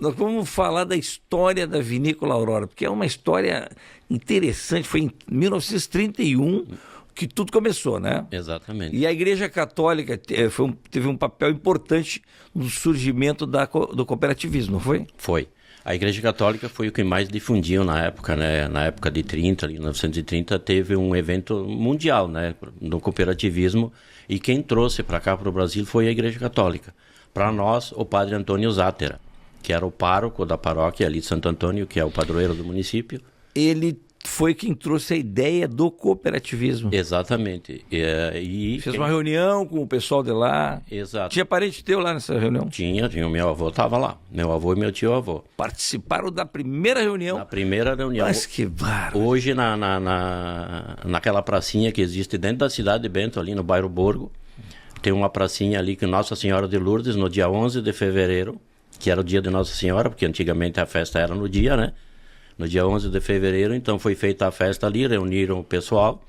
Nós vamos falar da história da Vinícola Aurora, porque é uma história interessante. Foi em 1931 que tudo começou, né? Exatamente. E a Igreja Católica teve um papel importante no surgimento do cooperativismo, não foi? Foi. A Igreja Católica foi o que mais difundiu na época, né? Na época de 30, ali, 1930, teve um evento mundial, né? No cooperativismo, e quem trouxe para cá, para o Brasil, foi a Igreja Católica. Para nós, o padre Antônio Zátera, que era o pároco da paróquia ali de Santo Antônio, que é o padroeiro do município. Ele foi quem trouxe a ideia do cooperativismo. Exatamente. Fez uma reunião com o pessoal de lá. Exato. Tinha parente teu lá nessa reunião? Tinha. O meu avô estava lá. Meu avô e meu tio-avô. Participaram da primeira reunião? Na primeira reunião. Mas que bárbaro. Hoje, naquela pracinha que existe dentro da cidade de Bento, ali no bairro Borgo, tem uma pracinha ali que Nossa Senhora de Lourdes, no dia 11 de fevereiro, que era o dia de Nossa Senhora, porque antigamente a festa era no dia, né? No dia 11 de fevereiro, então foi feita a festa ali, reuniram o pessoal.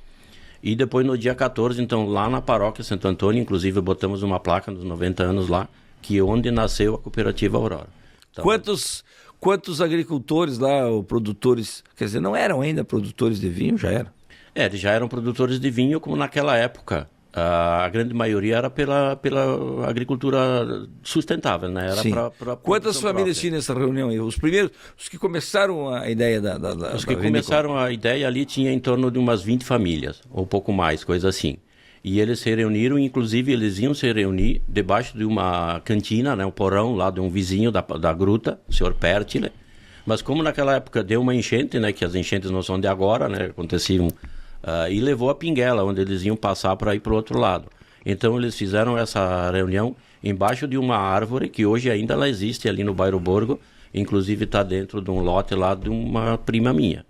E depois no dia 14, então lá na paróquia Santo Antônio, inclusive botamos uma placa nos 90 anos lá, que é onde nasceu a cooperativa Aurora. Então, quantos agricultores lá, ou produtores, quer dizer, não eram ainda produtores de vinho, já eram? Eles já eram produtores de vinho, como naquela época. A grande maioria era pela agricultura sustentável, né? Era pra Quantas famílias tinham nessa reunião aí? Os primeiros, os que começaram a ideia da Os que começaram a ideia ali tinha em torno de umas 20 famílias, ou pouco mais, coisa assim. E eles se reuniram, inclusive eles iam se reunir debaixo de uma cantina, né? Um porão lá de um vizinho da gruta, o senhor Pertile. Mas como naquela época deu uma enchente, né? Que as enchentes não são de agora, né? Aconteciam... e levou a pinguela, onde eles iam passar para ir para o outro lado. Então eles fizeram essa reunião embaixo de uma árvore, que hoje ainda ela existe ali no bairro Borgo, inclusive está dentro de um lote lá de uma prima minha,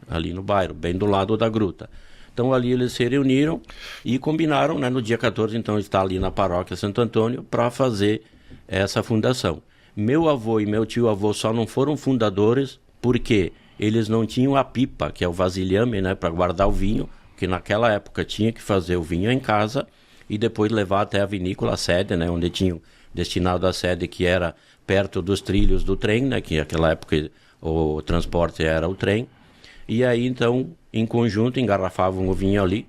ali no bairro, bem do lado da gruta. Então ali eles se reuniram e combinaram, né, no dia 14, então está ali na paróquia Santo Antônio, para fazer essa fundação. Meu avô e meu tio-avô só não foram fundadores porque eles não tinham a pipa, que é o vasilhame, né, para guardar o vinho, que naquela época tinha que fazer o vinho em casa e depois levar até a vinícola, a sede, né, onde tinham destinado a sede, que era perto dos trilhos do trem, né, que naquela época o transporte era o trem. E aí, então, em conjunto, engarrafavam o vinho ali,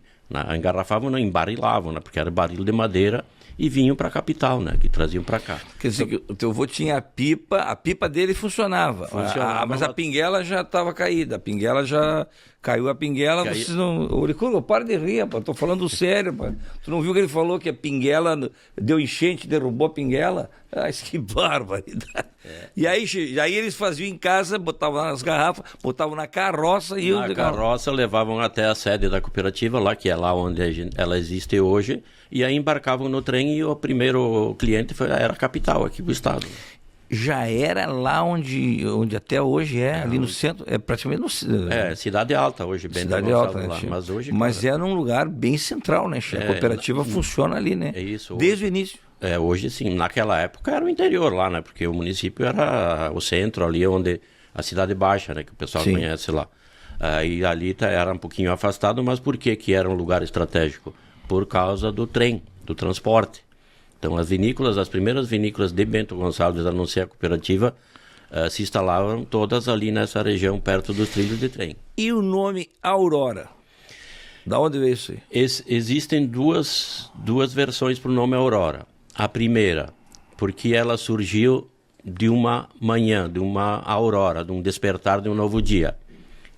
engarrafavam, não, embarilavam, né, porque era barril de madeira, e vinham para a capital, né? Que traziam para cá. Quer dizer, que o teu avô tinha a pipa dele funcionava. Mas a pinguela já estava caída. A pinguela já caiu, vocês não... Ô, para de rir, rapaz. Tô falando sério, rapaz. Tu não viu que ele falou que a pinguela deu enchente, derrubou a pinguela? Ah, que barbaridade. E aí eles faziam em casa, botavam nas garrafas, botavam na carroça e iam... Na carroça levavam até a sede da cooperativa, lá, que é lá onde ela existe hoje, e aí embarcavam no trem e o primeiro cliente era a capital, aqui do estado. Já era lá onde até hoje ali no centro, praticamente no... Cidade Alta hoje, bem Cidade Alta, né, lá, mas hoje... Mas é num lugar bem central, né, Chico? A cooperativa funciona ali, né? É isso. Desde o início. Hoje sim, naquela época era o interior lá, né? Porque o município era o centro ali, onde a Cidade Baixa, né? Que o pessoal conhece lá. E ali era um pouquinho afastado, mas por que era um lugar estratégico? Por causa do trem, do transporte. Então as primeiras vinícolas de Bento Gonçalves, a não ser a cooperativa, se instalavam todas ali nessa região, perto dos trilhos de trem. E o nome Aurora? Da onde veio isso aí? Existem duas versões para o nome Aurora. A primeira, porque ela surgiu de uma manhã, de uma aurora, de um despertar de um novo dia.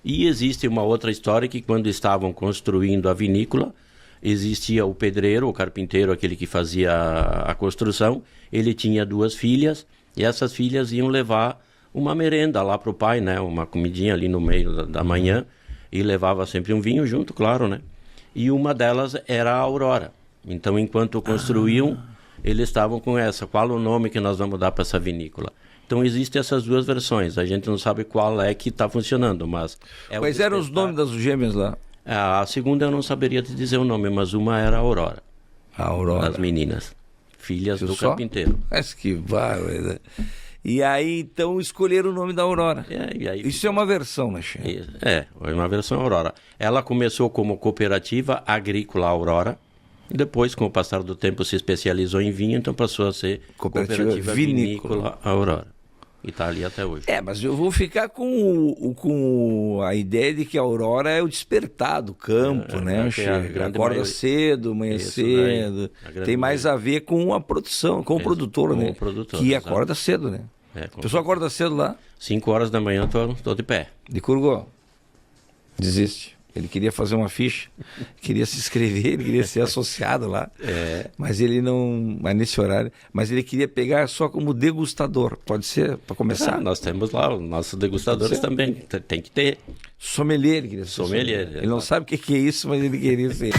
E existe uma outra história que quando estavam construindo a vinícola, existia o pedreiro, o carpinteiro, aquele que fazia a construção, ele tinha 2 filhas, e essas filhas iam levar uma merenda lá para o pai, né? Uma comidinha ali no meio da manhã, e levava sempre um vinho junto, claro, né? E uma delas era a Aurora. Então, enquanto construíam, eles estavam com qual o nome que nós vamos dar para essa vinícola? Então existem essas 2 versões, a gente não sabe qual é que está funcionando, mas... Quais eram os nomes das gêmeas lá? A segunda eu não saberia te dizer o nome, mas uma era a Aurora. A Aurora. As meninas, filhas do carpinteiro. Mas que bárbaro. E aí, então, escolheram o nome da Aurora. Isso é uma versão, né, Chico? É uma versão Aurora. Ela começou como Cooperativa Agrícola Aurora, depois, com o passar do tempo, se especializou em vinho, então passou a ser Cooperativa Vinícola Aurora. e está ali até hoje. Mas eu vou ficar com a ideia de que a aurora é o despertar do campo, né? Acorda cedo, amanhã cedo. Tem mais a ver com a produção, com o produtor, né? Que acorda cedo, né? A pessoa acorda cedo lá. 5 horas da manhã tô de pé. De Curugó. Desiste. Ele queria fazer uma ficha, queria se inscrever, ele queria ser associado lá. Mas ele não... Mas nesse horário... Mas ele queria pegar só como degustador. Pode ser, para começar? Nós temos lá os nossos degustadores também. Tem que ter. Sommelier, ele queria ser. Sommelier. Ele não sabe o que é isso, mas ele queria ser.